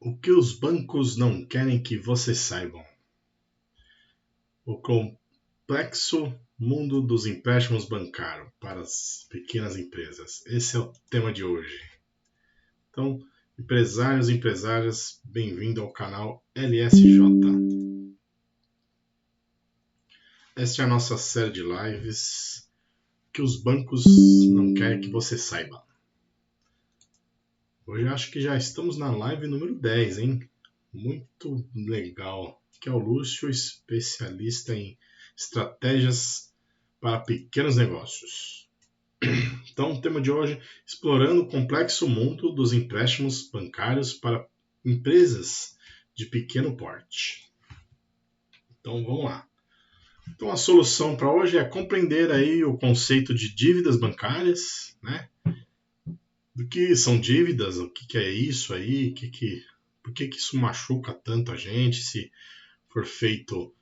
O que os bancos não querem que você saibam. O complexo mundo dos empréstimos bancários para as pequenas empresas. Esse é o tema de hoje. Então, empresários e empresárias, bem-vindo ao canal LSJ. Esta é a nossa série de lives que os bancos não querem que você saiba. Hoje acho que já estamos na live número 10, hein? Muito legal. Que é o Lúcio, especialista em estratégias para pequenos negócios. Então, o tema de hoje, explorando o complexo mundo dos empréstimos bancários para empresas de pequeno porte. Então, vamos lá. Então, a solução para hoje é compreender aí o conceito de dívidas bancárias, né? Do que são dívidas, o que é isso aí, por que isso machuca tanto a gente, se for feito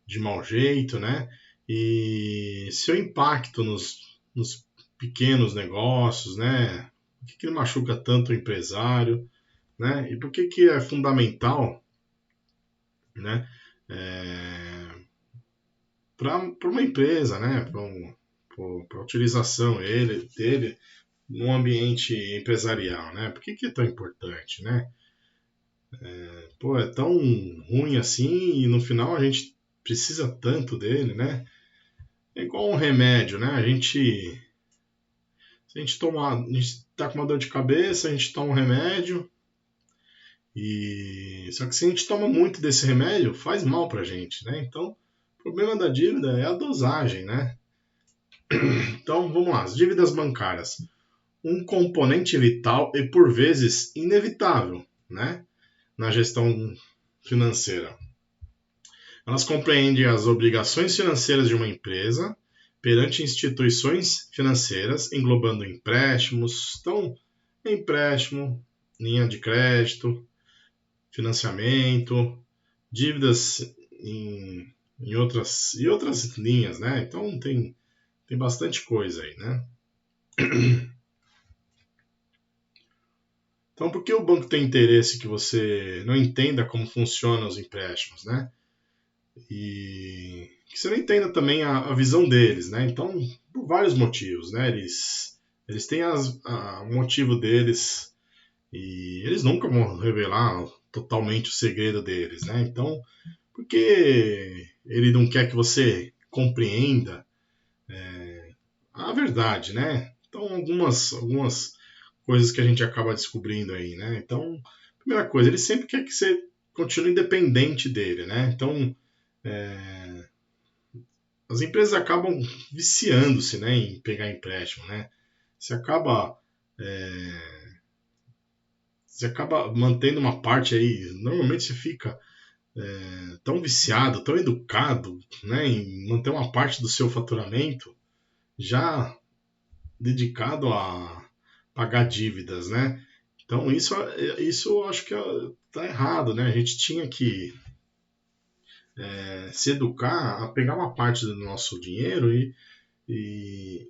de mau jeito, né? E seu impacto nos pequenos negócios, né? Por que ele machuca tanto o empresário, né? E por que é fundamental, né? Para uma empresa, né? Para a utilização dele num ambiente empresarial, né? Por que é tão importante, né? É tão ruim assim e no final a gente precisa tanto dele, né? É igual um remédio, né? Se a gente tá com uma dor de cabeça, a gente toma um remédio só que se a gente toma muito desse remédio, faz mal pra gente, né? Então, o problema da dívida é a dosagem, né? Então, vamos lá, as dívidas bancárias. Um componente vital e por vezes inevitável, né? Na gestão financeira. Elas compreendem as obrigações financeiras de uma empresa perante instituições financeiras, englobando empréstimos, então, empréstimo, linha de crédito, financiamento, dívidas em outras linhas, né? Então, tem bastante coisa aí, né? Então, por que o banco tem interesse que você não entenda como funcionam os empréstimos, né? E que você não entenda também a visão deles, né? Então, por vários motivos, né? Eles têm o motivo deles e eles nunca vão revelar totalmente o segredo deles, né? Então, porque ele não quer que você compreenda a verdade, né? Então, algumas coisas que a gente acaba descobrindo aí, né? Então, primeira coisa, ele sempre quer que você continue independente dele, né? Então, as empresas acabam viciando-se, né, em pegar empréstimo, né? Você acaba mantendo uma parte aí. Normalmente você fica tão viciado, tão educado, né, em manter uma parte do seu faturamento já dedicado a pagar dívidas, né? Então isso eu acho que tá errado, né? A gente tinha que se educar a pegar uma parte do nosso dinheiro e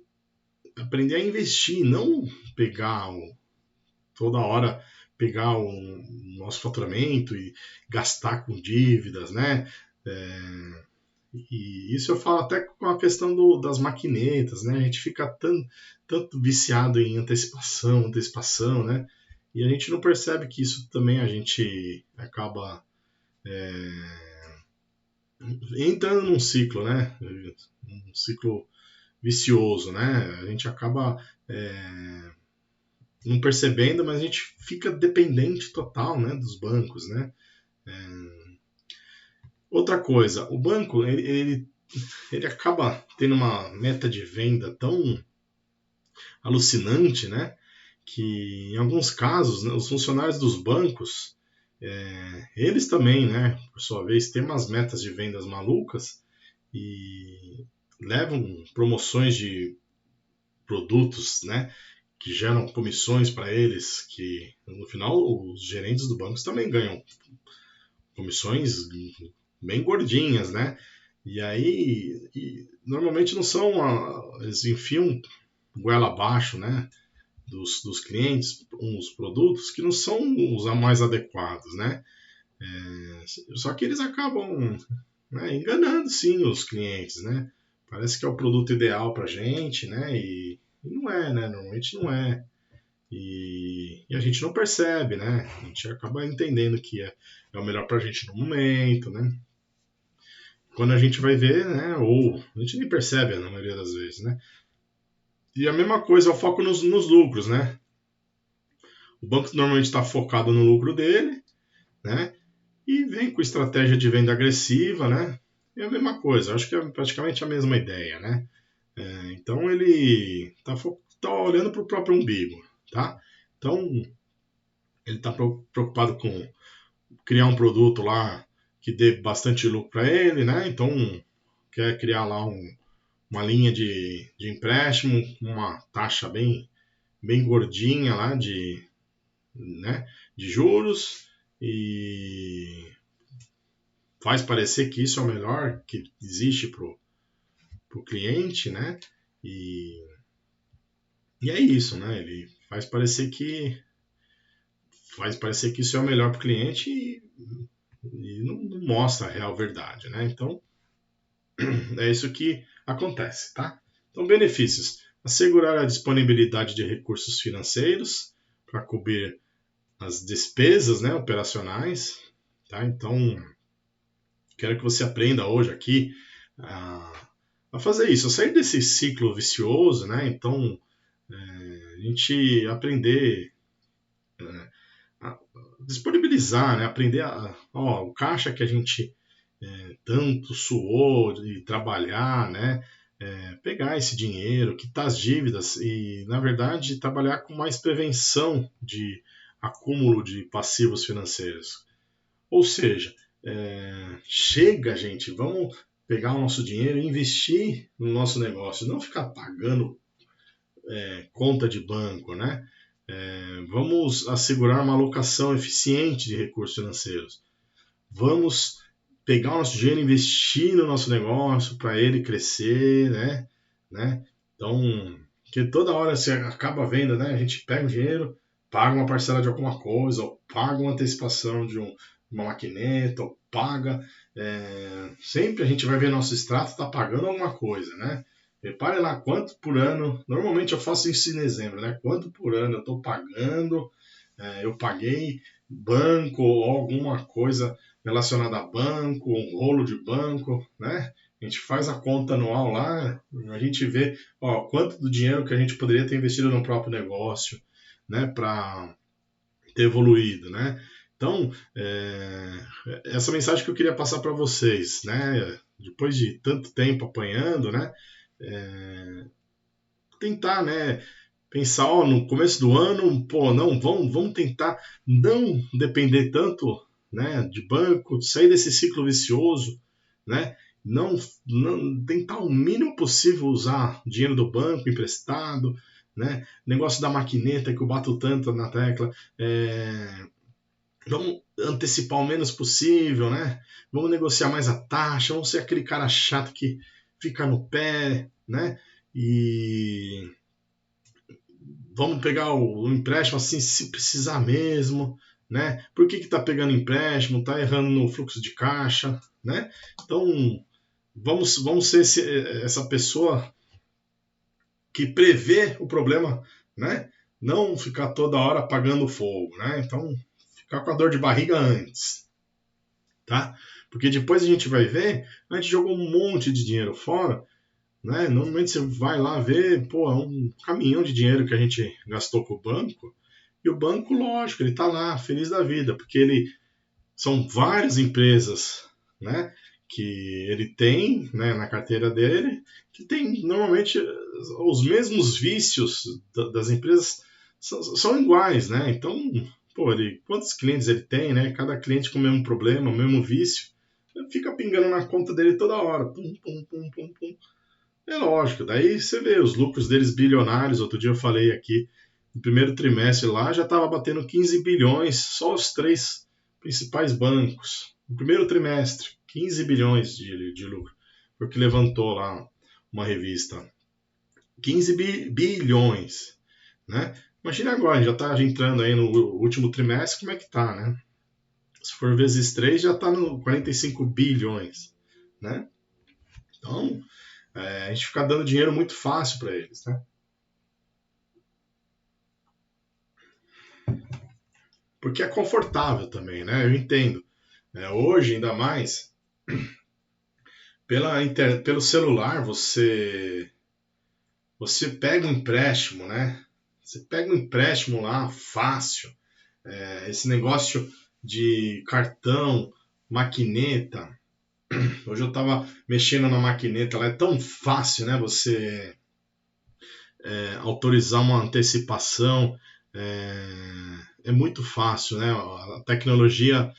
aprender a investir, não pegar toda hora pegar o nosso faturamento e gastar com dívidas, né? E isso eu falo até com a questão das maquinetas, né? A gente fica tanto viciado em antecipação, né? E a gente não percebe que isso também a gente acaba entrando num ciclo, né? Um ciclo vicioso, né? A gente acaba não percebendo, mas a gente fica dependente total, né, dos bancos, né? Outra coisa, o banco ele acaba tendo uma meta de venda tão alucinante, né? Que em alguns casos, né, os funcionários dos bancos, eles também, né, por sua vez, têm umas metas de vendas malucas e levam promoções de produtos, né, que geram comissões para eles, que no final os gerentes do banco também ganham comissões bem gordinhas, né? E aí, normalmente não são, eles enfiam goela abaixo, né? dos clientes uns produtos que não são os mais adequados, né? Só que eles acabam, né, enganando sim os clientes, né? Parece que é o produto ideal para a gente, né? E não é, né? Normalmente não é. E a gente não percebe, né? A gente acaba entendendo que é o melhor para a gente no momento, né? Quando a gente vai ver, né? Ou a gente nem percebe na maioria das vezes, né? E a mesma coisa é o foco nos lucros, né? O banco normalmente está focado no lucro dele, né? E vem com estratégia de venda agressiva, né? É a mesma coisa, acho que é praticamente a mesma ideia, né? Então ele tá olhando para o próprio umbigo, tá? Então ele está preocupado com criar um produto lá que dê bastante lucro para ele, né? Então quer criar lá uma linha de empréstimo, uma taxa bem gordinha lá né, de juros e faz parecer que isso é o melhor que existe para o cliente, né? E, e é isso, né? Ele faz parecer que isso é o melhor para o cliente e não mostra a real verdade, né? Então é isso que acontece, tá? Então benefícios: assegurar a disponibilidade de recursos financeiros para cobrir as despesas, né, operacionais, tá? Então quero que você aprenda hoje aqui a fazer isso, a sair desse ciclo vicioso, né? Então a gente aprender a disponibilizar, né? Aprender o caixa que a gente tanto suou de trabalhar, né? Pegar esse dinheiro, quitar as dívidas e, na verdade, trabalhar com mais prevenção de acúmulo de passivos financeiros. Ou seja, chega, gente, vamos pegar o nosso dinheiro e investir no nosso negócio, não ficar pagando conta de banco, né? Vamos assegurar uma alocação eficiente de recursos financeiros. Vamos pegar o nosso dinheiro e investir no nosso negócio para ele crescer, né? Então, que toda hora você acaba vendo, né? A gente pega o dinheiro, paga uma parcela de alguma coisa, ou paga uma antecipação de uma maquineta, ou paga. Sempre a gente vai ver nosso extrato está pagando alguma coisa, né? Repare lá quanto por ano. Normalmente eu faço isso em dezembro, né? Quanto por ano eu estou pagando. Eu paguei banco ou alguma coisa relacionada a banco, um rolo de banco, né? A gente faz a conta anual lá, a gente vê quanto do dinheiro que a gente poderia ter investido no próprio negócio, né? Para ter evoluído, né? Então, essa mensagem que eu queria passar para vocês, né? Depois de tanto tempo apanhando, né? Tentar, né? Pensar, no começo do ano, pô, não, vamos tentar não depender tanto, né, de banco, sair desse ciclo vicioso, né? Não tentar o mínimo possível usar dinheiro do banco emprestado, né? Negócio da maquineta que eu bato tanto na tecla, vamos antecipar o menos possível, né? Vamos negociar mais a taxa, vamos ser aquele cara chato que fica no pé, né? E vamos pegar o empréstimo assim, se precisar mesmo, né? Por que está pegando empréstimo? Está errando no fluxo de caixa, né? Então, vamos ser essa pessoa que prevê o problema, né? Não ficar toda hora apagando fogo, né? Então, ficar com a dor de barriga antes, tá? Porque depois a gente vai ver, a gente jogou um monte de dinheiro fora, né? Normalmente você vai lá ver, pô, é um caminhão de dinheiro que a gente gastou com o banco, e o banco, lógico, ele está lá, feliz da vida, porque são várias empresas, né, que ele tem, né, na carteira dele, que tem normalmente os mesmos vícios das empresas são iguais, né? Então, pô, quantos clientes ele tem, né? Cada cliente com o mesmo problema, o mesmo vício, fica pingando na conta dele toda hora, pum, pum, pum, pum, pum. É lógico, daí você vê os lucros deles bilionários. Outro dia eu falei aqui, no primeiro trimestre lá já estava batendo 15 bilhões, só os três principais bancos. No primeiro trimestre, 15 bilhões de lucro. Foi o que levantou lá uma revista. 15 bilhões, né? Imagina agora, já está entrando aí no último trimestre, como é que tá, né? Se for vezes 3 já está no 45 bilhões, né? Então, a gente fica dando dinheiro muito fácil para eles, né? Porque é confortável também, né? Eu entendo. Hoje, ainda mais, pelo celular, você pega um empréstimo, né? Você pega um empréstimo lá, fácil. Esse negócio de cartão, maquineta. Hoje eu estava mexendo na maquineta, ela é tão fácil, né? Você autorizar uma antecipação. É muito fácil, né? A tecnologia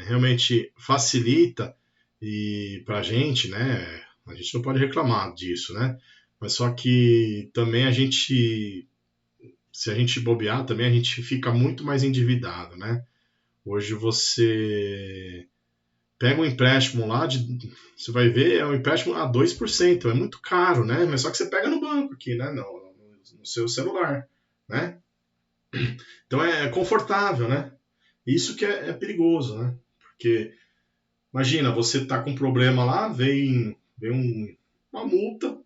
realmente facilita e para a gente, né? A gente não pode reclamar disso, né? Mas só que também se a gente bobear, também a gente fica muito mais endividado, né? Hoje você pega um empréstimo lá, você vai ver, é um empréstimo a 2%, é muito caro, né? Mas só que você pega no banco aqui, né? No seu celular, né? Então é confortável, né? Isso que é perigoso, né? Porque imagina, você tá com um problema lá, vem uma multa,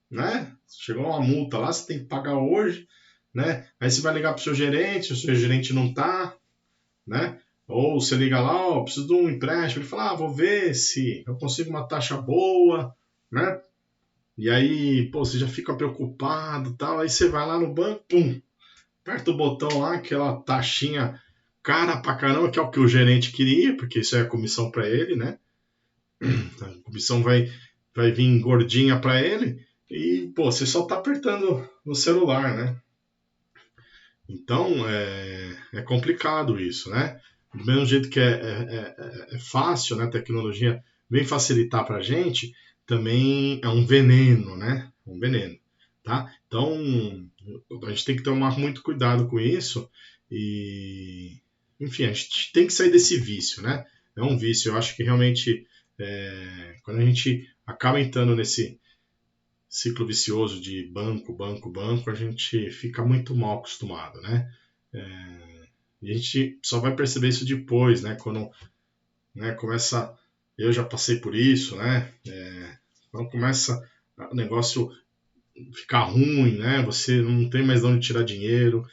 né? Chegou uma multa lá, você tem que pagar hoje, né? Aí você vai ligar pro seu gerente, o seu gerente não tá, né? Ou você liga lá, ó, preciso de um empréstimo, ele fala, vou ver se eu consigo uma taxa boa, né? E aí, pô, você já fica preocupado, tal, aí você vai lá no banco, pum, aperta o botão lá, aquela taxinha cara pra caramba, que é o que o gerente queria, porque isso é a comissão para ele, né? A comissão vai vir gordinha para ele e, pô, você só tá apertando no celular, né? Então, é complicado isso, né? Do mesmo jeito que é fácil, né? A tecnologia vem facilitar para a gente, também é um veneno, né? Um veneno, tá? Então, a gente tem que tomar muito cuidado com isso e, enfim, a gente tem que sair desse vício, né? É um vício. Eu acho que realmente, quando a gente acaba entrando nesse ciclo vicioso de banco, banco, banco, a gente fica muito mal acostumado, né? E a gente só vai perceber isso depois, né? Quando, né, começa. Eu já passei por isso, né? Quando começa o negócio ficar ruim, né? Você não tem mais de onde tirar dinheiro,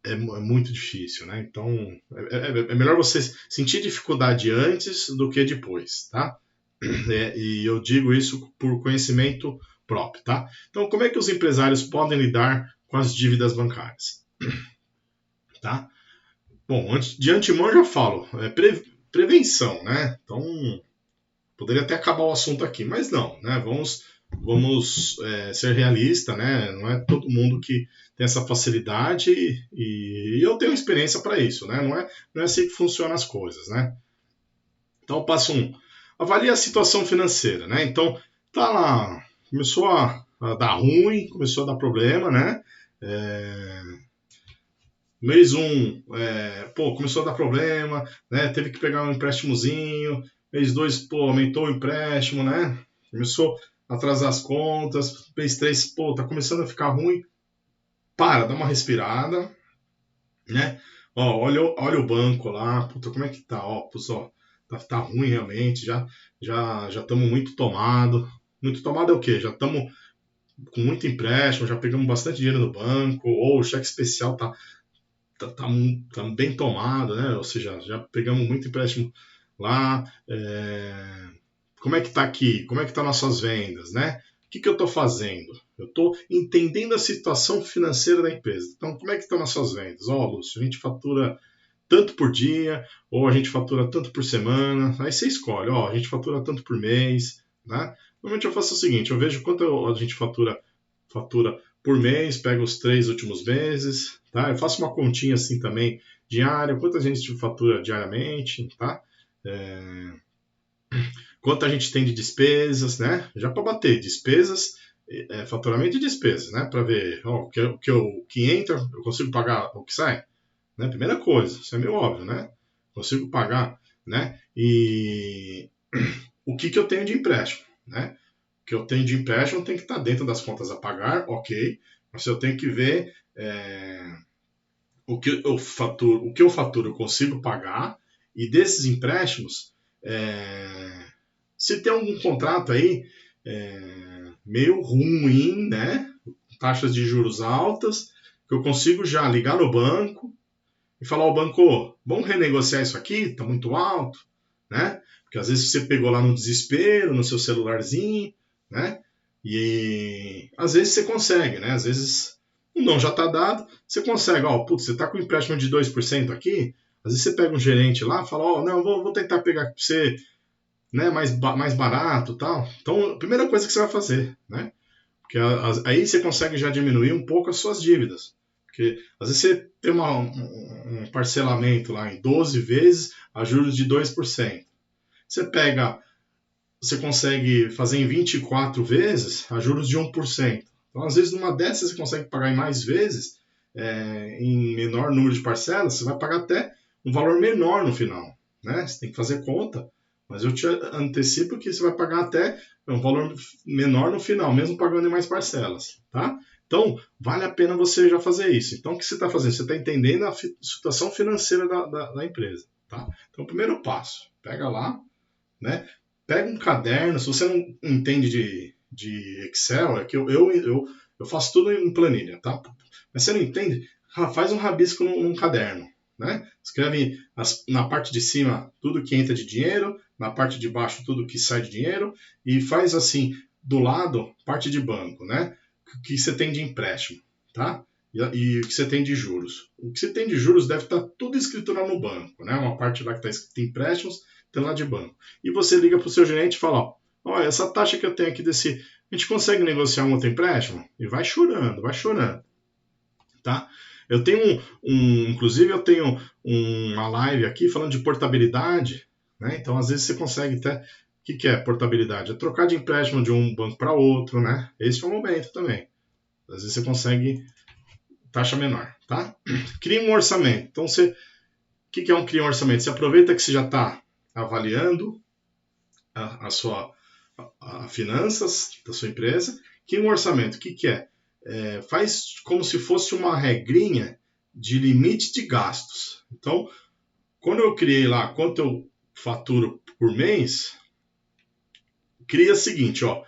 é muito difícil, né? Então é melhor você sentir dificuldade antes do que depois, tá? E eu digo isso por conhecimento próprio, tá? Então, como é que os empresários podem lidar com as dívidas bancárias, tá? Bom, de antemão eu já falo, prevenção, né? Então, poderia até acabar o assunto aqui, mas não, né? Vamos ser realistas, né? Não é todo mundo que tem essa facilidade e eu tenho experiência para isso, né? Não é assim que funcionam as coisas, né? Então, passo 1. Avalie a situação financeira, né? Então, tá lá, começou a dar ruim, começou a dar problema, né? É, mês 1, pô, começou a dar problema, né? Teve que pegar um empréstimozinho. Mês 2, pô, aumentou o empréstimo, né? Começou a atrasar as contas. Mês 3, pô, tá começando a ficar ruim. Para, dá uma respirada, né? Ó, olha o banco lá, puta, como é que tá? Ó, putz, ó, tá ruim realmente, já estamos muito tomado. Muito tomado é o quê? Já estamos com muito empréstimo, já pegamos bastante dinheiro no banco, ou o cheque especial tá bem tomado, né? Ou seja, já pegamos muito empréstimo lá. Como é que tá aqui? Como é que tá nossas vendas, né? O que eu estou fazendo? Eu estou entendendo a situação financeira da empresa. Então, como é que estão nossas vendas? Ó, Lúcio, a gente fatura tanto por dia, ou a gente fatura tanto por semana. Aí você escolhe, ó, a gente fatura tanto por mês, né? Normalmente eu faço o seguinte, eu vejo quanto a gente fatura por mês, pego os 3 últimos meses, tá? Eu faço uma continha assim também diária, quanto a gente fatura diariamente, tá? Quanto a gente tem de despesas, né? Já para bater despesas, faturamento e despesas, né? Para ver o que entra, eu consigo pagar o que sai, né? Primeira coisa, isso é meio óbvio, né? Consigo pagar, né? E o que eu tenho de empréstimo, né? O que eu tenho de empréstimo tem que estar dentro das contas a pagar, ok. Se eu tenho que ver o que eu faturo eu consigo pagar, e desses empréstimos, se tem algum contrato aí meio ruim, né? Taxas de juros altas, que eu consigo já ligar no banco e falar ao banco, vamos renegociar isso aqui, tá muito alto, né? Porque às vezes você pegou lá no desespero, no seu celularzinho, né? E às vezes você consegue, né? Às vezes o não já tá dado, você consegue, ó, putz, você tá com um empréstimo de 2% aqui, às vezes você pega um gerente lá, fala, ó, não, vou tentar pegar pra você, né, mais barato, tal. Então, a primeira coisa que você vai fazer, né? Porque aí você consegue já diminuir um pouco as suas dívidas. Porque às vezes você tem um parcelamento lá em 12 vezes a juros de 2%. Você consegue fazer em 24 vezes a juros de 1%. Então, às vezes, numa dessas você consegue pagar em mais vezes, em menor número de parcelas, você vai pagar até um valor menor no final. Né? Você tem que fazer conta, mas eu te antecipo que você vai pagar até um valor menor no final, mesmo pagando em mais parcelas. Tá? Então, vale a pena você já fazer isso. Então, o que você está fazendo? Você está entendendo a situação financeira da empresa. Tá? Então, o primeiro passo, pega lá, né? Pega um caderno, se você não entende de Excel, é que eu faço tudo em planilha, tá? Mas você não entende, faz um rabisco num caderno, né? Escreve na parte de cima tudo que entra de dinheiro, na parte de baixo tudo que sai de dinheiro, e faz assim, do lado, parte de banco, né? O que você tem de empréstimo, tá? E o que você tem de juros. O que você tem de juros deve estar tudo escrito lá no banco, né? Uma parte lá que está escrito empréstimos, tem lá de banco. E você liga para o seu gerente e fala, ó, essa taxa que eu tenho aqui a gente consegue negociar um outro empréstimo? E vai chorando, tá? Eu tenho inclusive eu tenho uma live aqui falando de portabilidade, né? Então às vezes você consegue até, o que é portabilidade? É trocar de empréstimo de um banco para outro, né? Esse é o momento também. Às vezes você consegue taxa menor, tá? Cria um orçamento. Então o que é criar um orçamento? Você aproveita que você já está avaliando a sua finanças da sua empresa, cria um orçamento. O que é? Faz como se fosse uma regrinha de limite de gastos. Então, quando eu criei lá quanto eu faturo por mês, cria o seguinte, ó,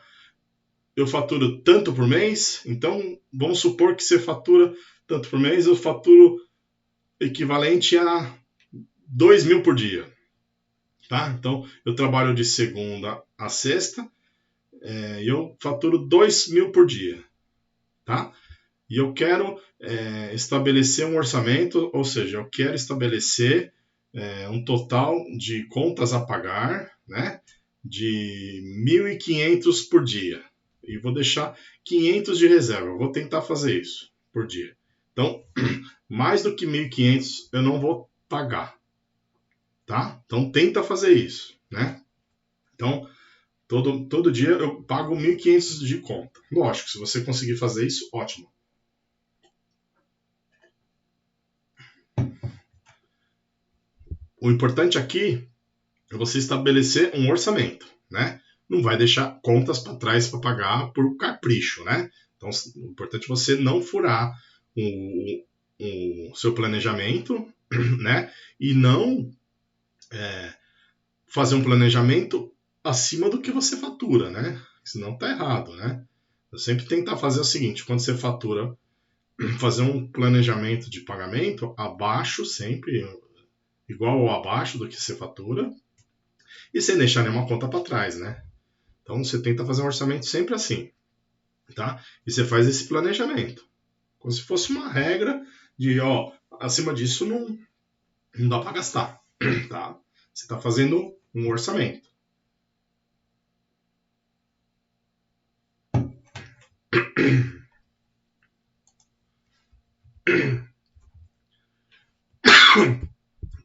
eu faturo tanto por mês, então vamos supor que você fatura tanto por mês, eu faturo equivalente a 2.000 por dia. Tá? Então, eu trabalho de segunda a sexta e eu faturo 2.000 por dia. Tá? E eu quero estabelecer um orçamento, ou seja, eu quero estabelecer um total de contas a pagar, né, de 1.500 por dia. E vou deixar 500 de reserva. Eu vou tentar fazer isso por dia. Então, mais do que 1.500 eu não vou pagar. Tá? Então, tenta fazer isso, né? Então, todo dia eu pago 1.500 de conta. Lógico, se você conseguir fazer isso, ótimo. O importante aqui é você estabelecer um orçamento, né? Não vai deixar contas para trás para pagar por capricho, né? Então, o importante é você não furar o seu planejamento, né? E não fazer um planejamento acima do que você fatura, né? Senão tá errado, né? Eu sempre tentar fazer o seguinte, quando você fatura, fazer um planejamento de pagamento abaixo sempre, igual ou abaixo do que você fatura, e sem deixar nenhuma conta para trás, né? Então você tenta fazer um orçamento sempre assim, tá? E você faz esse planejamento, como se fosse uma regra de, ó, acima disso não dá para gastar, tá? Você está fazendo um orçamento.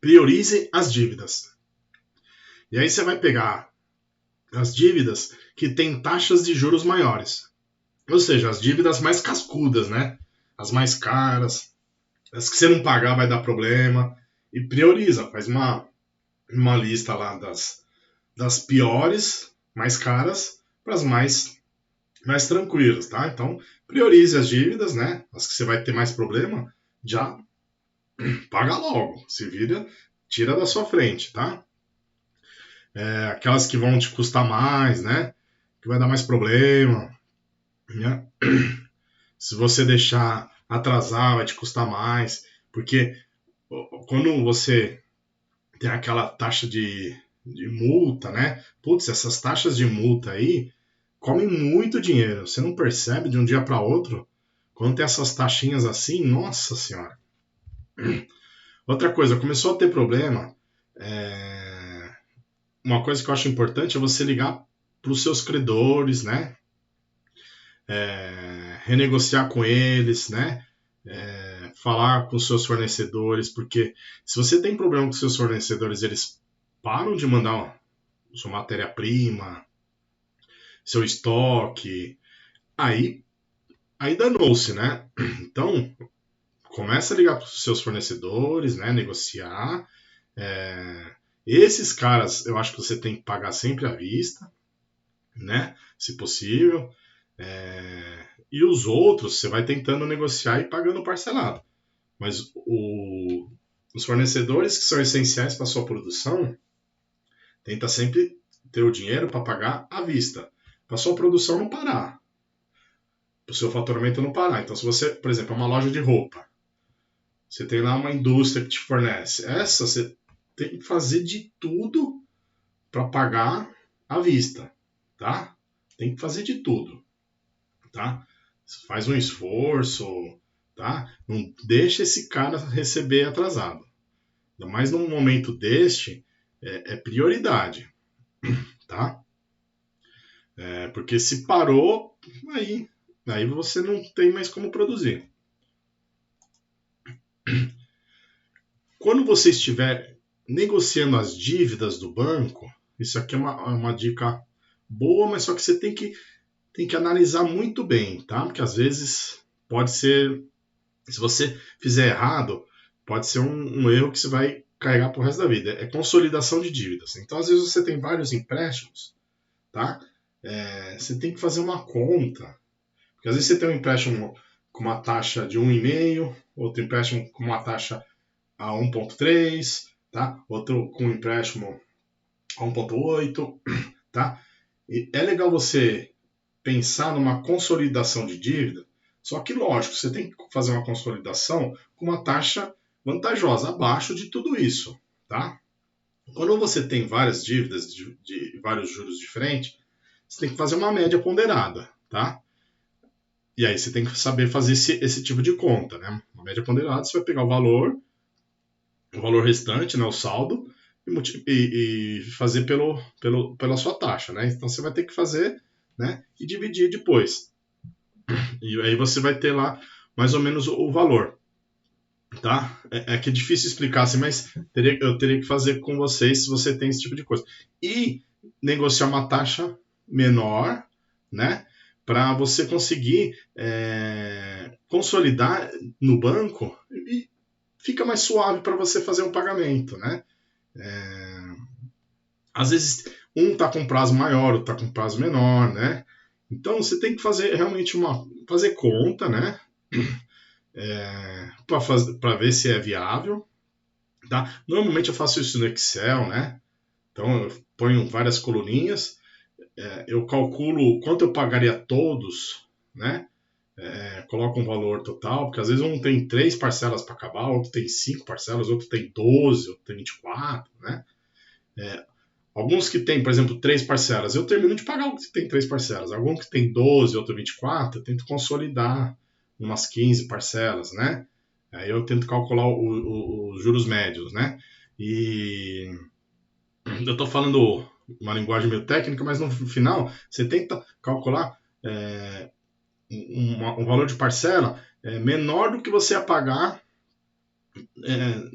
Priorize as dívidas. E aí você vai pegar as dívidas que têm taxas de juros maiores. Ou seja, as dívidas mais cascudas, né? As mais caras, as que você não pagar vai dar problema. E prioriza, faz uma lista lá das piores, mais caras, para as mais mais tranquilos, tá? Então, priorize as dívidas, né? As que você vai ter mais problema, já paga logo, se vira, tira da sua frente, tá? Aquelas que vão te custar mais, né? Que vai dar mais problema, né? Se você deixar atrasar, vai te custar mais, porque quando você tem aquela taxa de multa, né? Putz, essas taxas de multa aí comem muito dinheiro. Você não percebe de um dia para outro. Quando tem essas taxinhas assim, nossa senhora. Outra coisa, começou a ter problema. Uma coisa que eu acho importante é você ligar para os seus credores, né? Renegociar com eles, né? Falar com os seus fornecedores, porque se você tem problema com os seus fornecedores, eles param de mandar sua matéria-prima, seu estoque, aí danou-se, né? Então, começa a ligar para os seus fornecedores, né? Negociar. Esses caras, eu acho que você tem que pagar sempre à vista, né? Se possível. E os outros, você vai tentando negociar e pagando parcelado. Mas os fornecedores que são essenciais para sua produção, tenta sempre ter o dinheiro para pagar à vista, para sua produção não parar, para o seu faturamento não parar. Então, se você, por exemplo, é uma loja de roupa, você tem lá uma indústria que te fornece, essa você tem que fazer de tudo para pagar à vista, tá? Tem que fazer de tudo, tá? Faz um esforço, tá? Não deixa esse cara receber atrasado. Ainda mais num momento deste, é prioridade, tá? Porque se parou, aí você não tem mais como produzir. Quando você estiver negociando as dívidas do banco, isso aqui é uma dica boa, mas só que você tem que analisar muito bem, tá? Porque às vezes pode ser, se você fizer errado, pode ser um erro que você vai carregar pro resto da vida. É consolidação de dívidas. Então, às vezes você tem vários empréstimos, tá? Você tem que fazer uma conta. Porque às vezes você tem um empréstimo com uma taxa de 1,5, outro empréstimo com uma taxa a 1,3, tá? Outro com empréstimo a 1,8, tá? E é legal você pensar numa consolidação de dívida, só que lógico, você tem que fazer uma consolidação com uma taxa vantajosa, abaixo de tudo isso, tá? Quando você tem várias dívidas de vários juros diferentes, você tem que fazer uma média ponderada, tá? E aí você tem que saber fazer esse tipo de conta, né? Uma média ponderada, você vai pegar o valor restante, né, o saldo, e fazer pela sua taxa, né? Então você vai ter que fazer, né, e dividir depois. E aí você vai ter lá mais ou menos o valor, tá? Que é difícil explicar assim, mas eu teria que fazer com vocês se você tem esse tipo de coisa. E negociar uma taxa menor, né? Para você conseguir consolidar no banco e fica mais suave para você fazer um pagamento, né? Às vezes um está com prazo maior, outro está com prazo menor, né? Então você tem que fazer realmente fazer conta, né? Para ver se é viável, tá? Normalmente eu faço isso no Excel, né? Então eu ponho várias coluninhas, eu calculo quanto eu pagaria a todos, né? Coloco um valor total, porque às vezes um tem 3 parcelas para acabar, outro tem 5 parcelas, outro tem 12, outro tem 24, né? Alguns que tem, por exemplo, 3 parcelas, eu termino de pagar o que tem 3 parcelas. Algum que tem 12, outro 24, eu tento consolidar umas 15 parcelas, né? Aí eu tento calcular os juros médios, né? E eu estou falando uma linguagem meio técnica, mas no final você tenta calcular um valor de parcela menor do que você ia pagar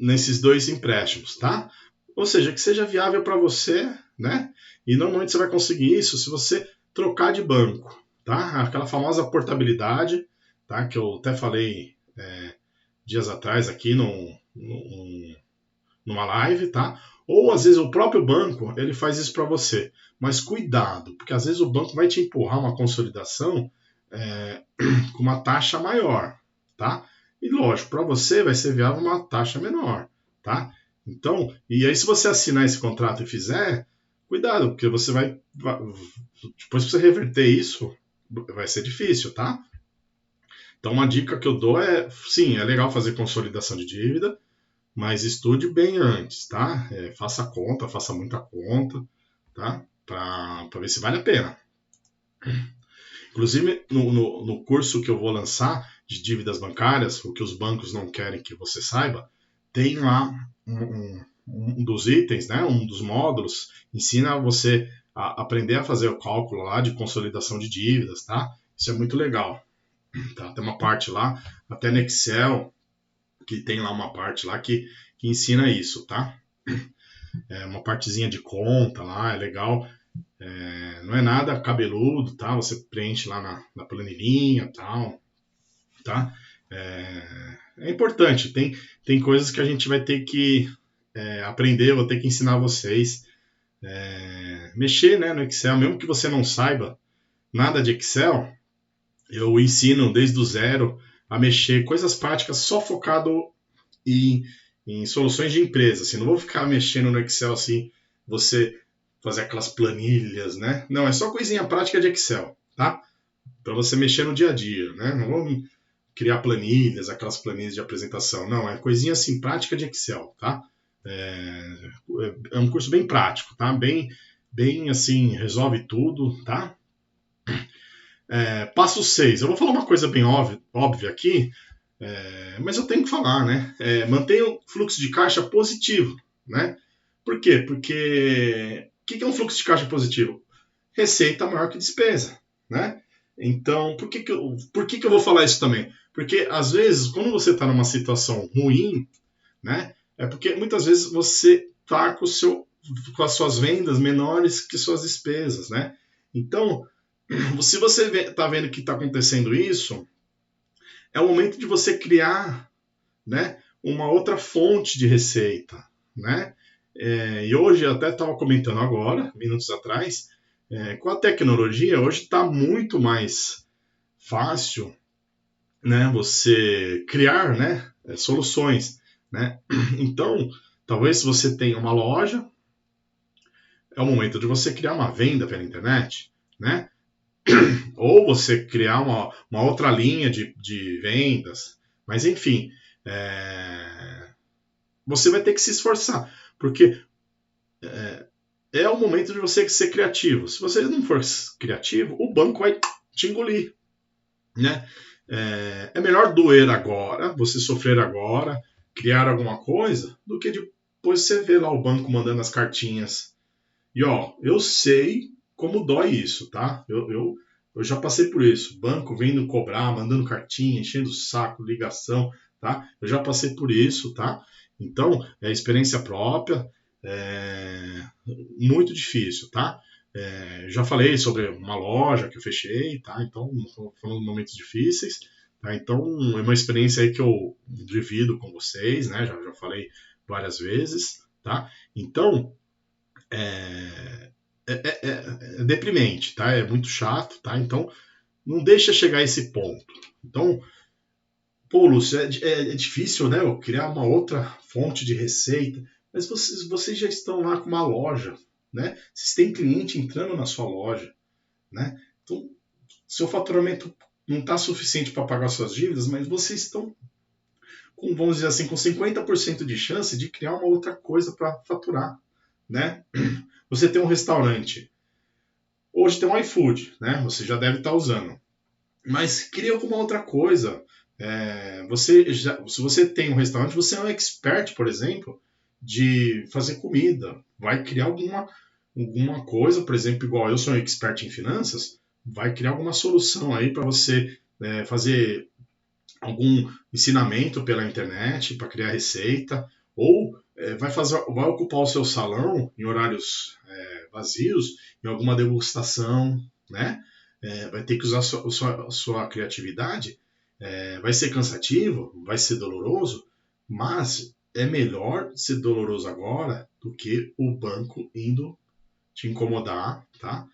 nesses dois empréstimos, tá? Ou seja, que seja viável para você, né? E normalmente você vai conseguir isso se você trocar de banco, tá? Aquela famosa portabilidade, tá? Que eu até falei dias atrás aqui numa live, tá? Ou às vezes o próprio banco ele faz isso para você. Mas cuidado, porque às vezes o banco vai te empurrar uma consolidação com uma taxa maior, tá? E lógico, para você vai ser viável uma taxa menor, tá? Então, e aí se você assinar esse contrato e fizer, cuidado, porque você depois para você reverter isso, vai ser difícil, tá? Então uma dica que eu dou é, sim, é legal fazer consolidação de dívida, mas estude bem antes, tá? Faça conta, faça muita conta, tá? Para ver se vale a pena. Inclusive, no curso que eu vou lançar de dívidas bancárias, o que os bancos não querem que você saiba, tem lá um dos itens, né, um dos módulos, ensina você a aprender a fazer o cálculo lá de consolidação de dívidas, tá? Isso é muito legal. Tá? Tem uma parte lá, até no Excel, que tem lá uma parte lá que ensina isso, tá? É uma partezinha de conta lá, é legal. Não é nada cabeludo, tá? Você preenche lá na planilhinha e tal, tá? É importante, tem coisas que a gente vai ter que aprender, eu vou ter que ensinar vocês. Mexer, né, no Excel, mesmo que você não saiba nada de Excel, eu ensino desde o zero a mexer, coisas práticas, só focado em soluções de empresa. Assim, não vou ficar mexendo no Excel assim, você fazer aquelas planilhas, né? Não, é só coisinha prática de Excel, tá? Para você mexer no dia a dia, né? Não vou criar planilhas, aquelas planilhas de apresentação. Não, é coisinha assim, prática de Excel, tá? É um curso bem prático, tá? Bem assim, resolve tudo, tá? Passo 6. Eu vou falar uma coisa bem óbvia aqui, mas eu tenho que falar, né? Mantenha o fluxo de caixa positivo, né? Por quê? Porque o que é um fluxo de caixa positivo? Receita maior que despesa, né? Então, por que eu vou falar isso também? Porque às vezes, quando você está numa situação ruim, né? É porque muitas vezes você está com as suas vendas menores que suas despesas, né? Então, se você está vendo que está acontecendo isso, é o momento de você criar, né, uma outra fonte de receita, né? E hoje, eu até estava comentando agora, minutos atrás, com a tecnologia, hoje está muito mais fácil, né, você criar, né, soluções, né? Então, talvez se você tenha uma loja, é o momento de você criar uma venda pela internet, né? Ou você criar uma outra linha de vendas. Mas enfim, você vai ter que se esforçar, porque é o momento de você ser criativo. Se você não for criativo, o banco vai te engolir, né? É melhor doer agora, você sofrer agora, criar alguma coisa, do que depois você ver lá o banco mandando as cartinhas. E ó, eu sei como dói isso, tá? Eu já passei por isso. Banco vindo cobrar, mandando cartinha, enchendo o saco, ligação, tá? Eu já passei por isso, tá? Então, é experiência própria, muito difícil, tá? Já falei sobre uma loja que eu fechei, tá? Então, foram momentos difíceis, tá? Então, é uma experiência aí que eu divido com vocês, né? Já falei várias vezes, tá? Então, é deprimente, tá? É muito chato, tá? Então, não deixa chegar a esse ponto. Então, pô, Lúcio, é difícil, né? Eu criar uma outra fonte de receita, mas vocês já estão lá com uma loja, né? Vocês têm cliente entrando na sua loja, né? Então, seu faturamento não está suficiente para pagar suas dívidas, mas vocês estão com, vamos dizer assim, com 50% de chance de criar uma outra coisa para faturar, né? Você tem um restaurante. Hoje tem um iFood, né? Você já deve estar usando. Mas cria alguma outra coisa. Se você tem um restaurante, você é um expert, por exemplo, de fazer comida. Vai criar alguma coisa, por exemplo, igual eu sou um expert em finanças, vai criar alguma solução aí para você fazer algum ensinamento pela internet para criar receita, ou vai ocupar o seu salão em horários vazios, em alguma degustação, né? Vai ter que usar a sua criatividade, vai ser cansativo, vai ser doloroso, mas é melhor ser doloroso agora do que o banco indo te incomodar, tá?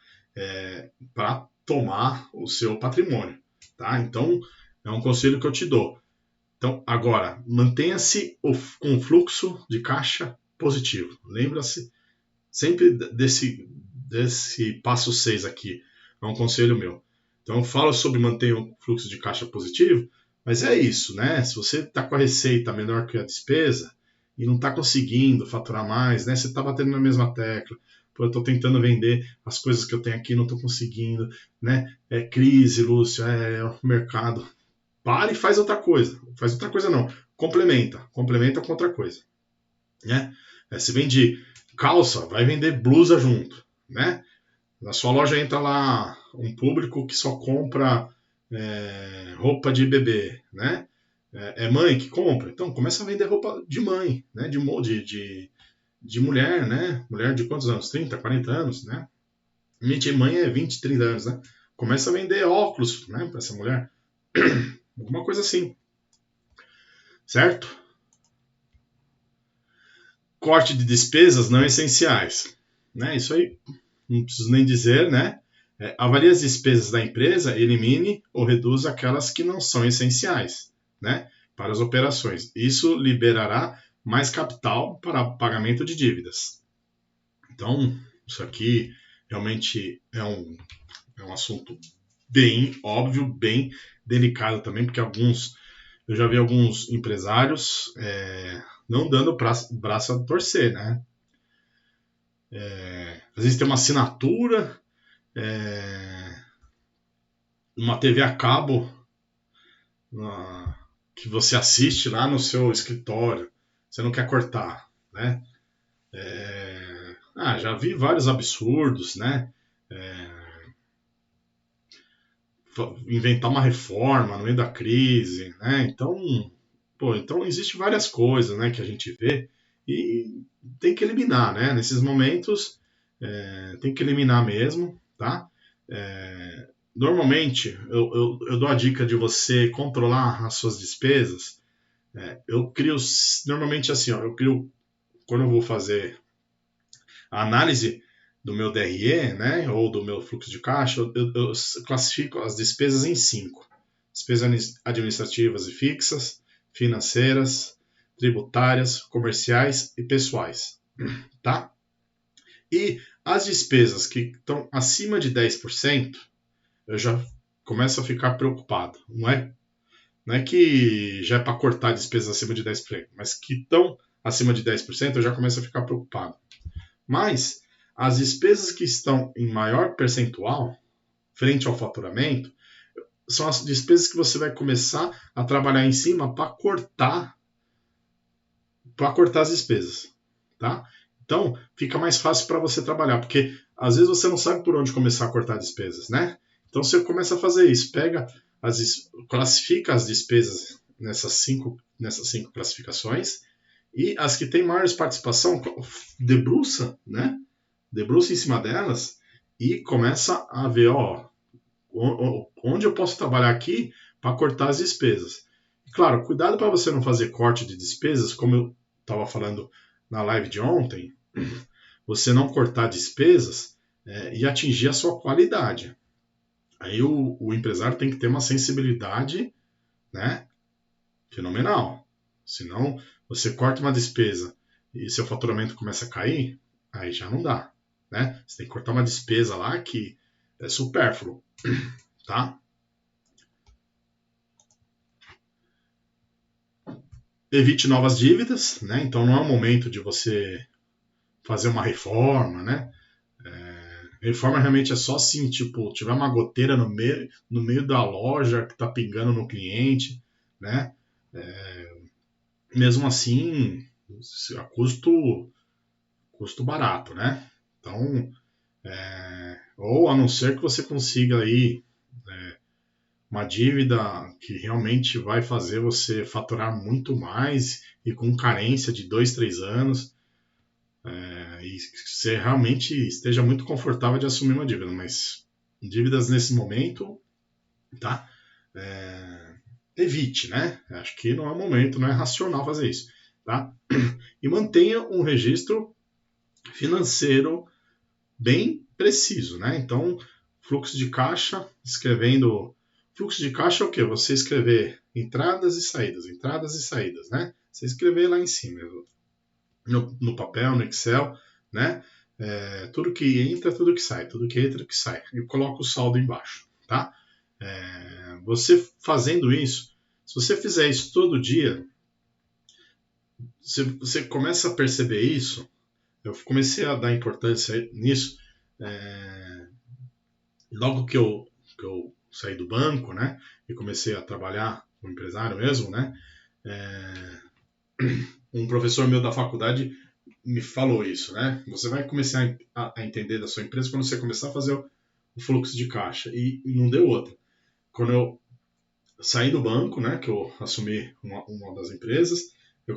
Para tomar o seu patrimônio, tá? Então, é um conselho que eu te dou. Então, agora, mantenha-se com o fluxo de caixa positivo. Lembra-se sempre desse passo 6 aqui. É um conselho meu. Então, eu falo sobre manter o fluxo de caixa positivo, mas é isso, né? Se você está com a receita menor que a despesa e não está conseguindo faturar mais, né? Você está batendo na mesma tecla. Pô, eu estou tentando vender as coisas que eu tenho aqui, não estou conseguindo, né? É crise, Lúcio, é o mercado. Para e faz outra coisa. Faz outra coisa não. Complementa com outra coisa, né? Se vende calça, vai vender blusa junto, né? Na sua loja entra lá um público que só compra roupa de bebê, né? É mãe que compra, então começa a vender roupa de mãe, né? De mulher, né? Mulher de quantos anos? 30, 40 anos, né? Minha mãe é 20, 30 anos, né? Começa a vender óculos, né? Para essa mulher. Alguma coisa assim, certo? Corte de despesas não essenciais, né? Isso aí não preciso nem dizer, né? Avalie as despesas da empresa, elimine ou reduza aquelas que não são essenciais, né? Para as operações. Isso liberará mais capital para pagamento de dívidas. Então, isso aqui realmente é um assunto bem óbvio, bem delicado também, porque eu já vi alguns empresários não dando braço a torcer, né? Às vezes tem uma assinatura, uma TV a cabo que você assiste lá no seu escritório, você não quer cortar, né? Já vi vários absurdos, né? Inventar uma reforma no meio da crise, né? Então existe várias coisas, né, que a gente vê e tem que eliminar, né? Nesses momentos tem que eliminar mesmo, tá? Normalmente eu dou a dica de você controlar as suas despesas. Eu crio normalmente assim, ó, eu crio quando eu vou fazer a análise do meu DRE, né, ou do meu fluxo de caixa, eu classifico as despesas em 5. Despesas administrativas e fixas, financeiras, tributárias, comerciais e pessoais, tá? E as despesas que estão acima de 10%, eu já começo a ficar preocupado. Não é que já é para cortar despesas acima de 10%, mas que estão acima de 10%, eu já começo a ficar preocupado. Mas as despesas que estão em maior percentual, frente ao faturamento, são as despesas que você vai começar a trabalhar em cima para cortar as despesas, tá? Então, fica mais fácil para você trabalhar, porque às vezes você não sabe por onde começar a cortar despesas, né? Então você começa a fazer isso, classifica as despesas nessas cinco classificações e as que têm maiores participação, debruça, né? Debruça em cima delas e começa a ver, ó, onde eu posso trabalhar aqui para cortar as despesas. Claro, cuidado para você não fazer corte de despesas, como eu estava falando na live de ontem, você não cortar despesas e atingir a sua qualidade. Aí o empresário tem que ter uma sensibilidade, né, fenomenal. Senão, você corta uma despesa e seu faturamento começa a cair, aí já não dá, né? Você tem que cortar uma despesa lá que é supérfluo, tá? Evite novas dívidas, né? Então não é o momento de você fazer uma reforma, né? Reforma realmente é só se tipo, tiver uma goteira no meio da loja que está pingando no cliente, né? Mesmo assim, a custo barato, né? Então, ou a não ser que você consiga aí uma dívida que realmente vai fazer você faturar muito mais e com carência de 2, 3 anos, e você realmente esteja muito confortável de assumir uma dívida, mas dívidas nesse momento, tá? Evite, né? Acho que não é o momento, não é racional fazer isso. tá? E mantenha um registro financeiro bem preciso, né? Então, fluxo de caixa, escrevendo... Fluxo de caixa é o quê? Você escrever entradas e saídas, né? Você escrever lá em cima, no papel, no Excel, né? Tudo que entra, tudo que sai, tudo que entra, tudo que sai. E coloca o saldo embaixo, tá? Você fazendo isso, se você fizer isso todo dia, você começa a perceber isso. Eu comecei a dar importância nisso logo que eu saí do banco, né? E comecei a trabalhar como empresário mesmo, né? Um professor meu da faculdade me falou isso, né? Você vai começar a entender da sua empresa quando você começar a fazer o fluxo de caixa. E não deu outra. Quando eu saí do banco, né? Que eu assumi uma das empresas, eu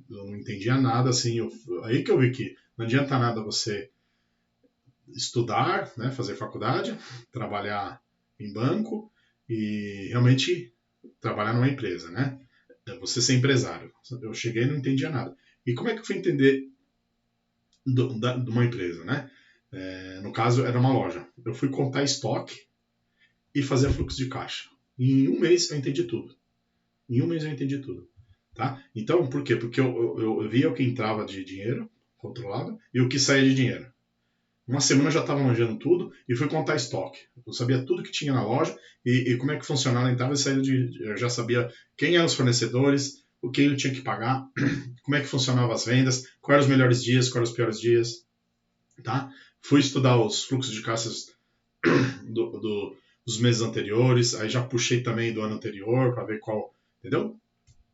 não entendia nada, assim. Aí que eu vi que não adianta nada você estudar, né? Fazer faculdade, trabalhar em banco e realmente trabalhar numa empresa, né? Você ser empresário. Eu cheguei e não entendia nada. E como é que eu fui entender de uma empresa, né? No caso, era uma loja. Eu fui contar estoque e fazer fluxo de caixa. E em um mês eu entendi tudo. Em um mês eu entendi tudo. Tá? Então, por quê? Porque eu via o que entrava de dinheiro controlado e o que saía de dinheiro. Uma semana eu já estava manjando tudo e fui contar estoque. Eu sabia tudo que tinha na loja e como é que funcionava a entrada e saída eu já sabia quem eram os fornecedores, o que eu tinha que pagar, como é que funcionavam as vendas, quais eram os melhores dias, quais eram os piores dias. Tá? Fui estudar os fluxos de caixas dos meses anteriores, aí já puxei também do ano anterior para ver qual, entendeu?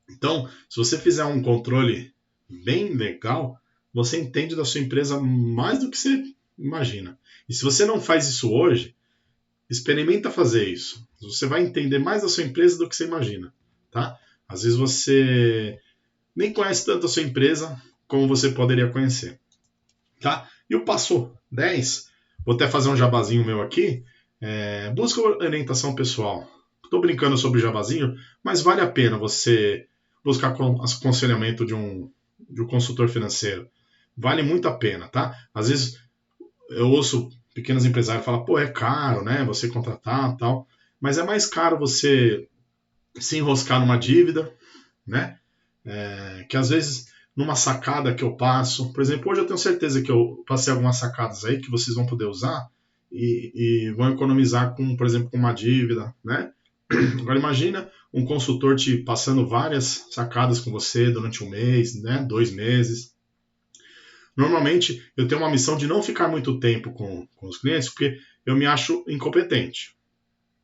Então, se você fizer um controle bem legal, você entende da sua empresa mais do que você imagina. E se você não faz isso hoje, experimenta fazer isso. Você vai entender mais da sua empresa do que você imagina, tá? Às vezes você nem conhece tanto a sua empresa como você poderia conhecer, tá? E o passo 10, vou até fazer um jabazinho meu aqui, busca orientação pessoal. Estou brincando sobre jabazinho, mas vale a pena você buscar aconselhamento de um consultor financeiro. Vale muito a pena, tá? Às vezes eu ouço pequenos empresários falar, pô, é caro, né? Você contratar tal. Mas é mais caro você se enroscar numa dívida, né? Que às vezes numa sacada que eu passo, por exemplo, hoje eu tenho certeza que eu passei algumas sacadas aí que vocês vão poder usar e vão economizar com, por exemplo, com uma dívida, né? Agora imagina um consultor te passando várias sacadas com você durante um mês, né? 2 meses. Normalmente eu tenho uma missão de não ficar muito tempo com os clientes porque eu me acho incompetente.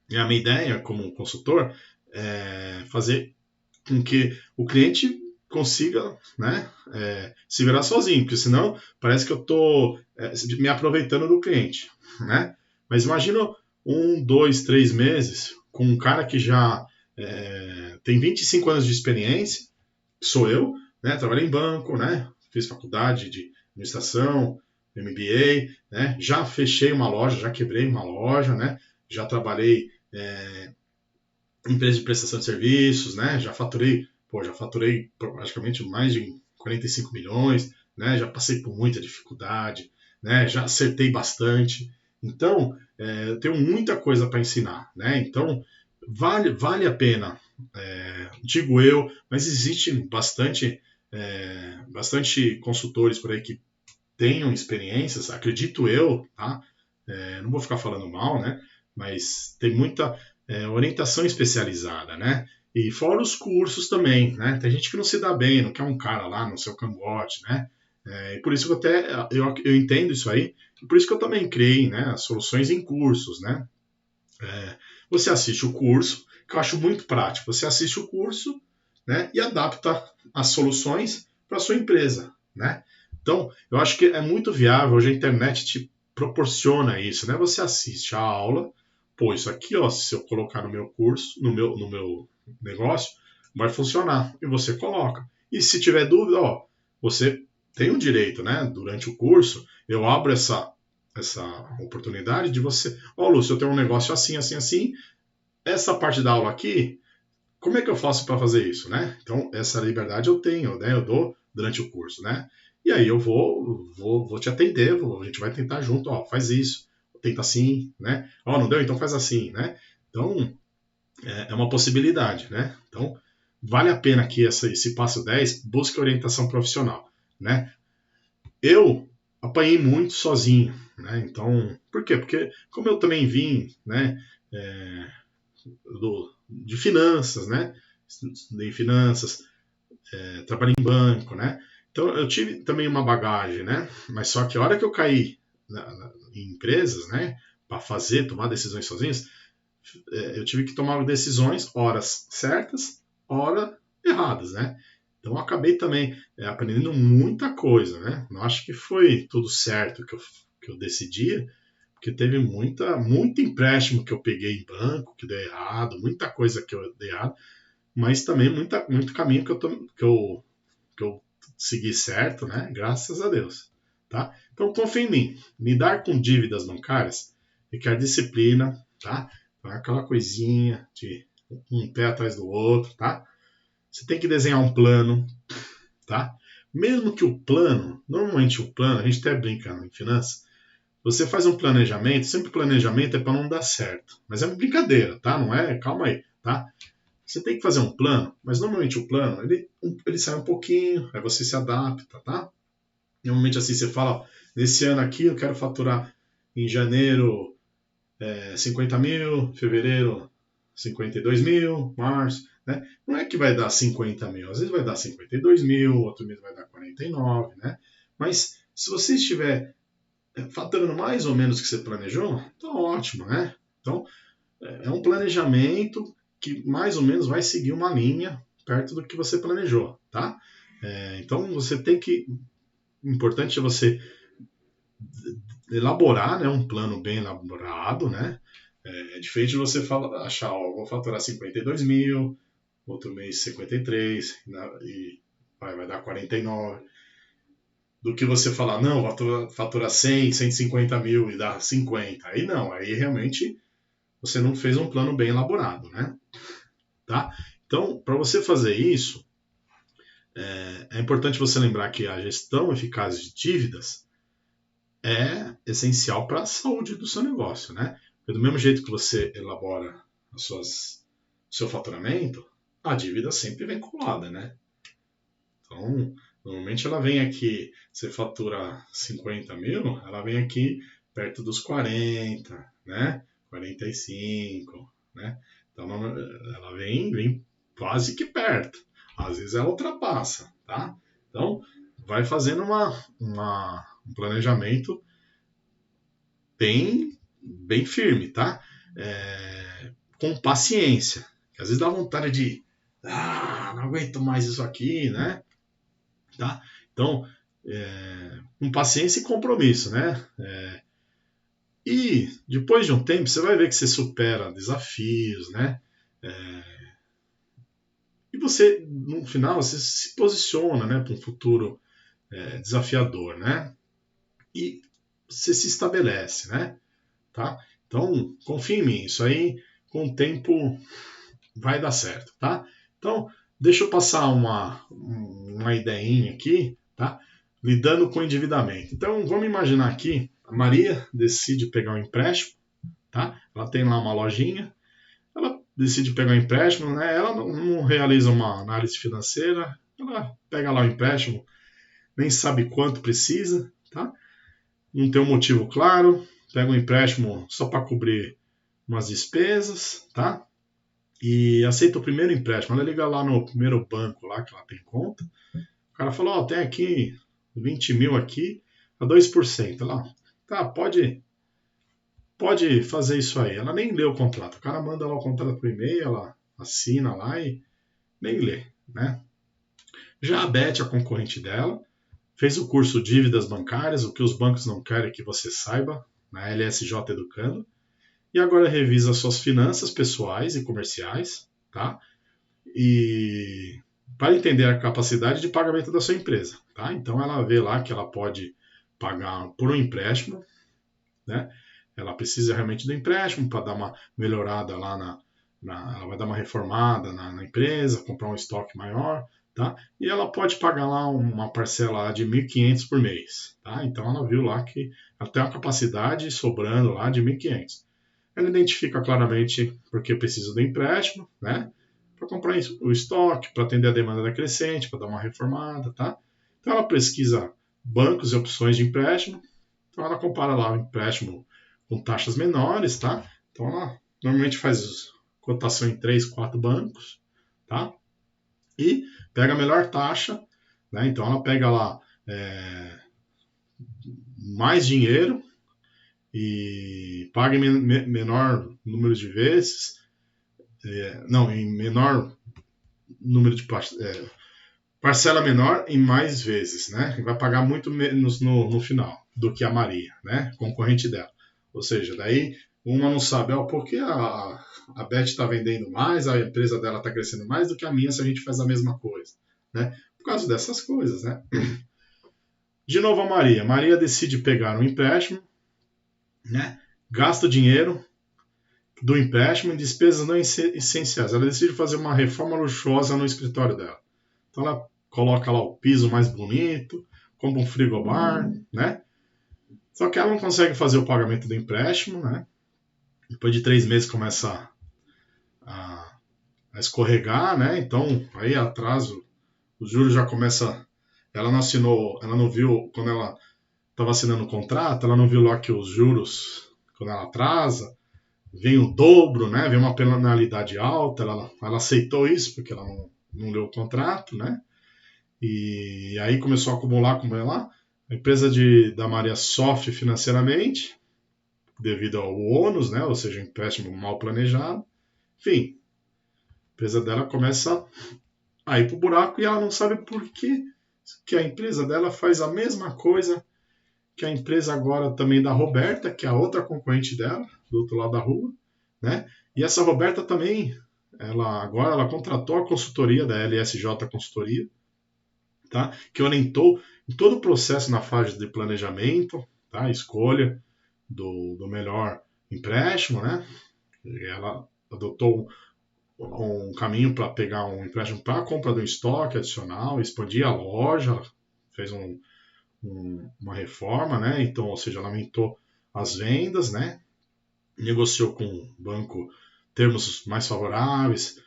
E a minha ideia como consultor é fazer com que o cliente consiga, né, se virar sozinho, porque senão parece que eu estou me aproveitando do cliente, né? Mas imagina 1, 2, 3 meses com um cara que já tem 25 anos de experiência, sou eu, né? Trabalhei em banco, né? Fiz faculdade de administração, MBA, né? Já fechei uma loja, já quebrei uma loja, né? Já trabalhei em empresa de prestação de serviços, né? Já faturei praticamente mais de 45 milhões, né? Já passei por muita dificuldade, né? Já acertei bastante. Então, eu tenho muita coisa para ensinar, né? Então, vale a pena, digo eu, mas existe bastante consultores por aí que tenham experiências, acredito eu, tá? Não vou ficar falando mal, né? Mas tem muita orientação especializada, né? E fora os cursos também, né? Tem gente que não se dá bem, não quer um cara lá no seu cangote, né? E por isso que eu entendo isso aí, e por isso que eu também criei, né, as soluções em cursos, né? Você assiste o curso, que eu acho muito prático, você assiste o curso, né, e adapta as soluções para a sua empresa, né? Então, eu acho que é muito viável, hoje a internet te proporciona isso, né? Você assiste a aula, pô, isso aqui, ó, se eu colocar no meu curso, no meu negócio, vai funcionar. E você coloca. E se tiver dúvida, ó, você tem o direito, né? Durante o curso, eu abro essa oportunidade de você, ó, Lúcio, eu tenho um negócio assim, assim, assim, essa parte da aula aqui, como é que eu faço para fazer isso, né? Então, essa liberdade eu tenho, né? Eu dou durante o curso, né? E aí eu vou te atender, a gente vai tentar junto, ó, faz isso, tenta assim, né? Ó, não deu? Então faz assim, né? Então, é uma possibilidade, né? Então, vale a pena que esse passo 10 busque orientação profissional, né? Eu apanhei muito sozinho, né? Então, por quê? Porque como eu também vim, né, de finanças, né? Estudei finanças, trabalhei em banco, né? Então eu tive também uma bagagem, né? Mas só que a hora que eu caí em empresas, né, para tomar decisões sozinhos, eu tive que tomar decisões, horas certas, horas erradas, né? Então eu acabei também aprendendo muita coisa, né? Não acho que foi tudo certo que eu decidia, porque teve muito empréstimo que eu peguei em banco, que deu errado, muita coisa que eu dei errado, mas também muito caminho que eu segui certo, né? Graças a Deus, tá? Então confia em mim. Lidar com dívidas bancárias requer disciplina, tá? Então, é aquela coisinha de um pé atrás do outro, tá? Você tem que desenhar um plano, tá? Mesmo que normalmente o plano, a gente até brinca em finanças, você faz um planejamento, sempre planejamento é para não dar certo. Mas é uma brincadeira, tá? Não é? Calma aí, tá? Você tem que fazer um plano, mas normalmente o plano, ele sai um pouquinho, aí você se adapta, tá? Normalmente assim você fala, ó, nesse ano aqui eu quero faturar em janeiro 50 mil, fevereiro 52 mil, março, né? Não é que vai dar 50 mil, às vezes vai dar 52 mil, outro mês vai dar 49, né? Mas se você estiver faturando mais ou menos o que você planejou, tá ótimo, né? Então, é um planejamento que mais ou menos vai seguir uma linha perto do que você planejou, tá? Então, você tem que... Importante é você elaborar, né, um plano bem elaborado, né? É diferente de você achar, ó, vou faturar 52 mil, outro mês 53, e vai dar 49, do que você falar, não, faturar 100, 150 mil e dar 50. Aí não, aí realmente você não fez um plano bem elaborado, né? Tá? Então, para você fazer isso, é importante você lembrar que a gestão eficaz de dívidas é essencial para a saúde do seu negócio, né? Porque do mesmo jeito que você elabora o seu faturamento, a dívida sempre vem colada, né? Então, normalmente ela vem aqui, você fatura 50 mil, ela vem aqui perto dos 40, né? 45, né? Então, ela vem quase que perto. Às vezes ela ultrapassa, tá? Então, vai fazendo um planejamento bem firme, tá? Com paciência. Às vezes dá vontade de, não aguento mais isso aqui, né? Tá? Então, com paciência e compromisso, né? E depois de um tempo, você vai ver que você supera desafios, né? E você, no final, você se posiciona, né, para um futuro desafiador, né? E você se estabelece, né? Tá? Então, confia em mim, isso aí, com o tempo, vai dar certo, tá? Então, deixa eu passar uma ideinha aqui, tá? Lidando com endividamento. Então, vamos imaginar aqui, a Maria decide pegar um empréstimo, tá? Ela tem lá uma lojinha, ela decide pegar um empréstimo, né? Ela não realiza uma análise financeira, ela pega lá o empréstimo, nem sabe quanto precisa, tá? Não tem um motivo claro, pega um empréstimo só para cobrir umas despesas, tá? E aceita o primeiro empréstimo. Ela liga lá no primeiro banco lá que ela tem conta. O cara falou, ó, tem aqui 20 mil aqui a 2%. Ela, tá, pode fazer isso aí. Ela nem lê o contrato. O cara manda lá o contrato por e-mail, ela assina lá e nem lê, né? Já a Beth, a concorrente dela, fez o curso Dívidas Bancárias, o que os bancos não querem que você saiba, na LSJ Educando, e agora revisa suas finanças pessoais e comerciais, tá? E para entender a capacidade de pagamento da sua empresa, tá? Então ela vê lá que ela pode pagar por um empréstimo, né? Ela precisa realmente do empréstimo para dar uma melhorada lá ela vai dar uma reformada na empresa, comprar um estoque maior, tá? E ela pode pagar lá uma parcela lá de 1.500 por mês, tá? Então ela viu lá que ela tem uma capacidade sobrando lá de 1.500. Ela identifica claramente porque precisa do empréstimo, né? Para comprar o estoque, para atender a demanda da crescente, para dar uma reformada, tá? Então ela pesquisa bancos e opções de empréstimo. Então ela compara lá o empréstimo com taxas menores, tá? Então ela normalmente faz cotação em 3, 4 bancos, tá? E pega a melhor taxa, né? Então ela pega lá mais dinheiro e paga em menor número de vezes, não, em menor número de parcela menor em mais vezes, né? E vai pagar muito menos no final do que a Maria, né? Concorrente dela. Ou seja, daí uma não sabe, por que a Beth está vendendo mais, a empresa dela está crescendo mais do que a minha se a gente faz a mesma coisa, né? Por causa dessas coisas, né? De novo a Maria. Maria decide pegar um empréstimo, né? Gasta o dinheiro do empréstimo em despesas não essenciais. Ela decide fazer uma reforma luxuosa no escritório dela. Então ela coloca lá o piso mais bonito, compra um frigobar, né? Só que ela não consegue fazer o pagamento do empréstimo, né? Depois de 3 meses começa a escorregar, né? Então aí atraso, os juros já começa. Ela não assinou, ela não viu quando ela estava assinando o contrato, ela não viu lá que os juros, quando ela atrasa, vem o dobro, né? Vem uma penalidade alta, ela aceitou isso porque ela não leu o contrato, né? E aí começou a acumular. A empresa da Maria sofre financeiramente devido ao ônus, né? Ou seja, um empréstimo mal planejado. Enfim, a empresa dela começa a ir pro buraco e ela não sabe por que a empresa dela faz a mesma coisa que a empresa agora também da Roberta, que é a outra concorrente dela, do outro lado da rua, né? E essa Roberta também, agora ela contratou a consultoria da LSJ Consultoria, tá? Que orientou em todo o processo na fase de planejamento, tá? Escolha do melhor empréstimo, né? E ela adotou um caminho para pegar um empréstimo para a compra do estoque adicional, expandir a loja, fez uma reforma, né? Então, ou seja, ela aumentou as vendas, né? Negociou com o banco termos mais favoráveis,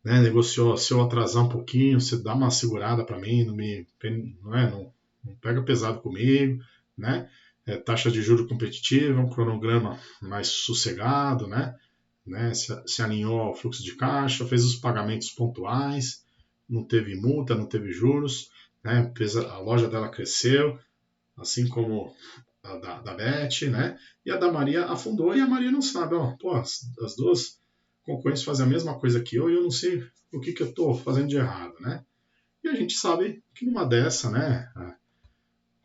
né? Negociou, se eu atrasar um pouquinho, você dá uma segurada para mim, não pega pesado comigo, né? Taxa de juros competitiva, um cronograma mais sossegado, né? Se alinhou ao fluxo de caixa, fez os pagamentos pontuais, não teve multa, não teve juros, né? A loja dela cresceu, assim como a da Beth, né? E a da Maria afundou e a Maria não sabe, as duas concorrentes fazem a mesma coisa que eu e eu não sei o que eu estou fazendo de errado, né? E a gente sabe que numa dessa, né?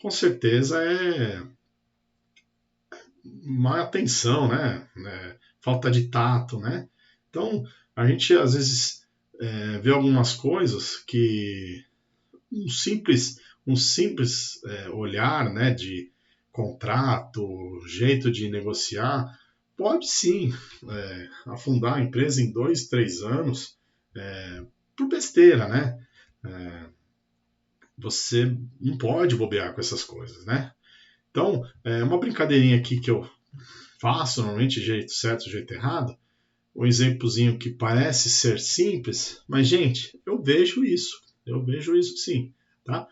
Com certeza é má atenção, né? Falta de tato, né? Então a gente às vezes vê algumas coisas que um simples olhar, né, de contrato, jeito de negociar, pode sim afundar a empresa em 2, 3 anos por besteira, né? Você não pode bobear com essas coisas, né? Então, uma brincadeirinha aqui que eu faço, normalmente jeito certo, jeito errado, um exemplozinho que parece ser simples, mas, gente, eu vejo isso sim, tá?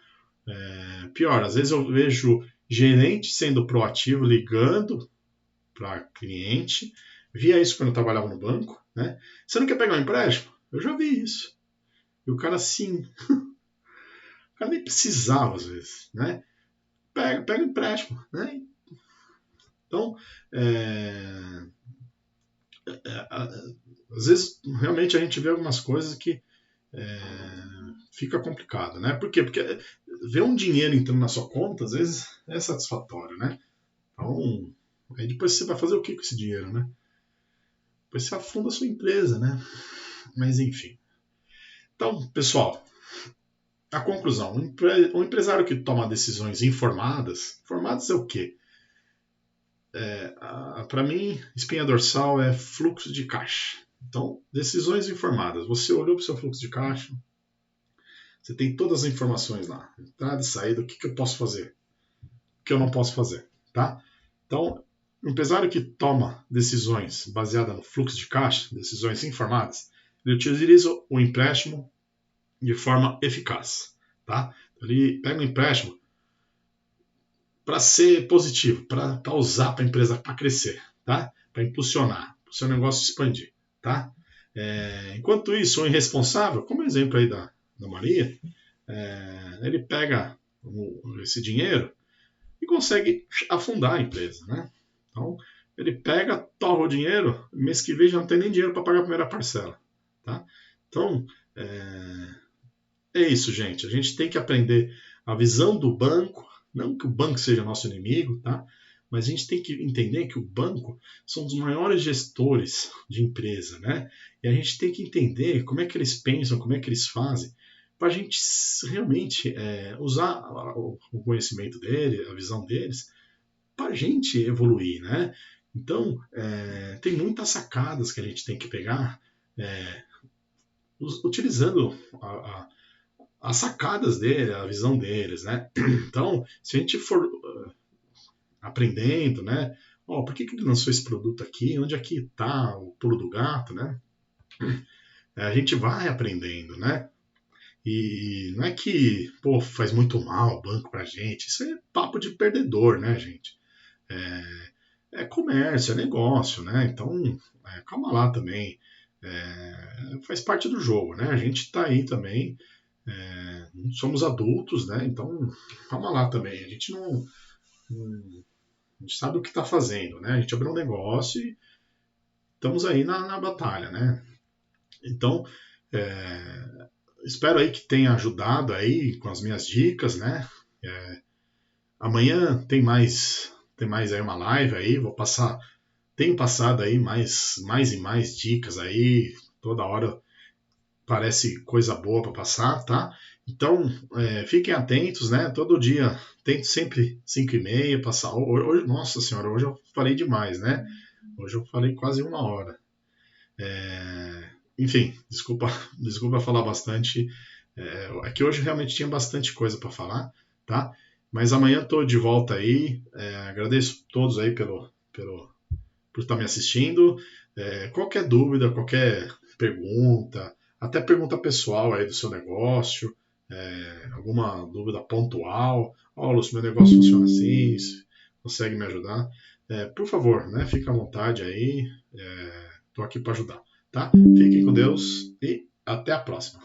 Pior, às vezes eu vejo gerente sendo proativo, ligando para cliente. Via isso quando eu trabalhava no banco, né? Você não quer pegar um empréstimo? Eu já vi isso. E o cara sim. O cara nem precisava às vezes, né? Pega um empréstimo, né? Então, às vezes realmente a gente vê algumas coisas que fica complicado, né? Por quê? Porque ver um dinheiro entrando na sua conta, às vezes é satisfatório, né? Então, aí depois você vai fazer o que com esse dinheiro, né? Depois você afunda a sua empresa, né? Mas enfim. Então, pessoal, a conclusão: um empresário que toma decisões informadas é o quê? Para mim, espinha dorsal é fluxo de caixa. Então, decisões informadas. Você olhou para o seu fluxo de caixa, você tem todas as informações lá. Entrada e saída, o que eu posso fazer, o que eu não posso fazer. Tá? Então, o empresário que toma decisões baseadas no fluxo de caixa, decisões informadas, ele utiliza o empréstimo de forma eficaz. Tá? Ele pega um empréstimo para ser positivo, para usar para a empresa para crescer, tá? Para impulsionar, para o seu negócio expandir. Tá? Enquanto isso, o irresponsável, como exemplo aí da Maria, ele pega esse dinheiro e consegue afundar a empresa. Né? Então, ele pega, torra o dinheiro, mês que vem já não tem nem dinheiro para pagar a primeira parcela. Tá? Então, é isso, gente. A gente tem que aprender a visão do banco, não que o banco seja nosso inimigo, tá? Mas a gente tem que entender que o banco são os maiores gestores de empresa, né? E a gente tem que entender como é que eles pensam, como é que eles fazem, para a gente realmente usar o conhecimento dele, a visão deles, para a gente evoluir, né? Então, tem muitas sacadas que a gente tem que pegar utilizando as sacadas dele, a visão deles, né? Então, se a gente for aprendendo, né? Por que ele lançou esse produto aqui? Onde é que está o pulo do gato, né? A gente vai aprendendo, né? E não é que, faz muito mal o banco pra gente. Isso é papo de perdedor, né, gente? É comércio, é negócio, né? Então, calma lá também. Faz parte do jogo, né? A gente tá aí também. Somos adultos, né? Então, calma lá também. A gente não a gente sabe o que está fazendo, né? A gente abriu um negócio e estamos aí na batalha, né? Então, espero aí que tenha ajudado aí com as minhas dicas, né? Amanhã tem mais aí uma live aí, tenho passado aí mais e mais dicas aí, toda hora parece coisa boa para passar, tá? Então, fiquem atentos, né? Todo dia, tento sempre 5h30 passar. Hoje, nossa senhora, hoje eu falei demais, né? Hoje eu falei quase 1 hora. Enfim, desculpa falar bastante. É que hoje realmente tinha bastante coisa para falar, tá? Mas amanhã estou de volta aí. Agradeço a todos aí por estar me assistindo. Qualquer dúvida, qualquer pergunta, até pergunta pessoal aí do seu negócio, alguma dúvida pontual. Lúcio, meu negócio funciona assim, consegue me ajudar? Por favor, né, fica à vontade aí. Estou aqui para ajudar. Tá? Fiquem com Deus e até a próxima.